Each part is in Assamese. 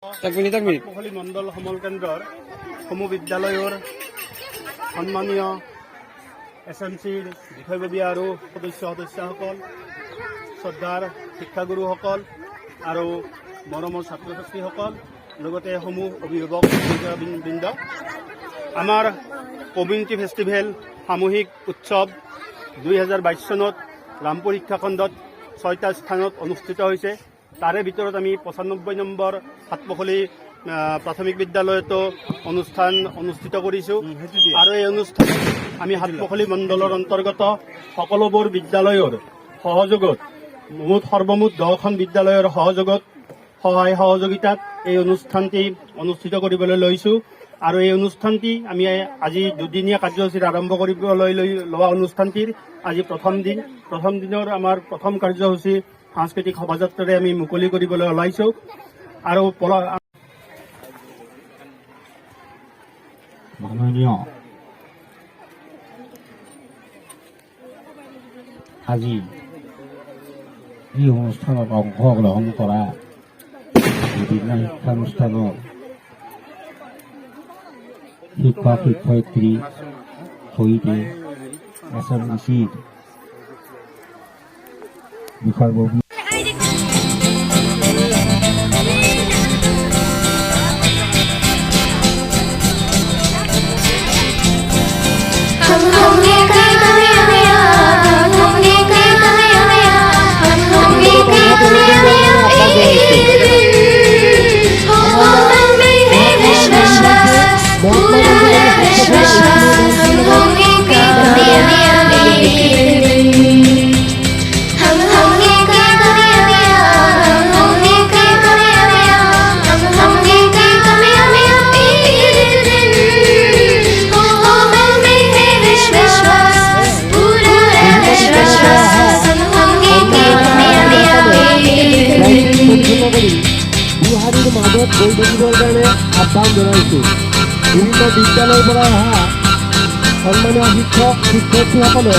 সাতপখলি মণ্ডল সমল কেন্দ্ৰৰ সমূহ বিদ্যালয়ৰ সন্মানীয় SMCৰ বিষয়ববীয়া আৰু সদস্যসকল, শ্ৰদ্ধাৰ শিক্ষাগুৰুসকল আৰু মৰমৰ ছাত্ৰ ছাত্ৰীসকল, লগতে সমূহ অভিভাৱক বৃন্দ, আমাৰ কমিউনিটি ফেষ্টিভেল সামূহিক উৎসৱ 2022 চনত ৰামপুৰ শিক্ষাখণ্ডত 6টা স্থানত অনুষ্ঠিত হৈছে। তাৰে ভিতৰত আমি 95 নম্বৰ সাতপখলি প্ৰাথমিক বিদ্যালয়তো অনুষ্ঠান অনুষ্ঠিত কৰিছোঁ আৰু এই অনুষ্ঠান আমি সাতপখলি মণ্ডলৰ অন্তৰ্গত সকলোবোৰ বিদ্যালয়ৰ সহযোগত সৰ্বমুঠ 10খন বিদ্যালয়ৰ সহায় সহযোগিতাত এই অনুষ্ঠানটি অনুষ্ঠিত কৰিবলৈ লৈছোঁ আৰু এই অনুষ্ঠানটি আমি আজি দুদিনীয়া কাৰ্যসূচীৰ আৰম্ভ কৰিবলৈ লোৱা অনুষ্ঠানটিৰ আজি প্ৰথম দিনৰ আমাৰ প্ৰথম কাৰ্যসূচী সাংস্কৃতিক শোভাযাত্ৰাৰে আমি মুকলি কৰিবলৈ ওলাইছোঁ আৰু মাননীয় আজি এই অনুষ্ঠানত অংশগ্ৰহণ কৰা বিভিন্ন শিক্ষানুষ্ঠানৰ শিক্ষক শিক্ষয়িত্ৰী সৈতে SMCৰ বিষয়ববী বিহাৰীৰ মাজত গৈ থাকিবৰ কাৰণে আহ্বান জনাইছোঁ। বিভিন্ন বিদ্যালয়ৰ পৰা অহা সন্মানীয় শিক্ষক শিক্ষয়িত্ৰীসকলে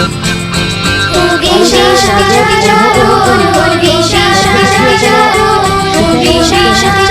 Shri Shri